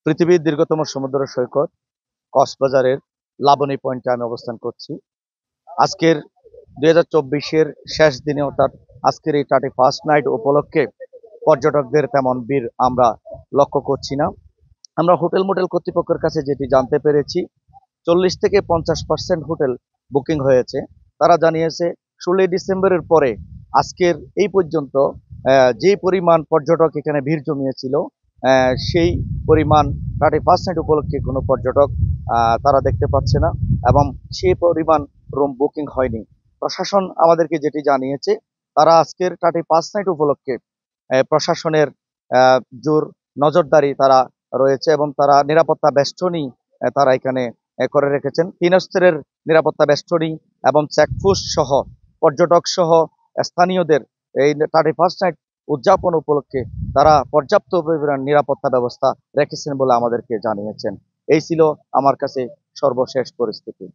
পৃথিবীর দীর্ঘতম সমুদ্র সৈকত কক্সবাজারের লাবণী পয়েন্টে আমি অবস্থান করছি। আজকের 2024-এর শেষ দিনে, অর্থাৎ আজকের এই 31st নাইট উপলক্ষে পর্যটকদের তেমন ভিড় আমরা লক্ষ্য করছি না। আমরা হোটেল মোটেল কর্তৃপক্ষের কাছে যেটি জানতে পেরেছি, 40 থেকে 50% হোটেল বুকিং হয়েছে। তারা জানিয়েছে 16 ডিসেম্বরের পরে আজকের এই পর্যন্ত যে পরিমাণ পর্যটক এখানে ভিড় জমিয়েছিল, সেই পরিমাণ 31st নাইট উপলক্ষে কোনো পর্যটক তারা দেখতে পাচ্ছে না, এবং সেই পরিমাণ রুম বুকিং হয়নি। প্রশাসন আমাদেরকে যেটি জানিয়েছে, তারা আজকের 31st নাইট উপলক্ষে প্রশাসনের জোর নজরদারি তারা রয়েছে, এবং তারা নিরাপত্তা বেষ্টনী তারা এখানে করে রেখেছেন। 3 স্তরের নিরাপত্তা বেষ্টনী এবং চেকপোস্ট সহ পর্যটক সহ স্থানীয়দের এই 31st নাইট উদযাপন উপলক্ষে তারা পর্যাপ্ত পরিমাণ নিরাপত্তা ব্যবস্থা রেখেছেন বলে আমাদেরকে জানিয়েছেন। এই ছিল আমার কাছে সর্বশেষ পরিস্থিতি।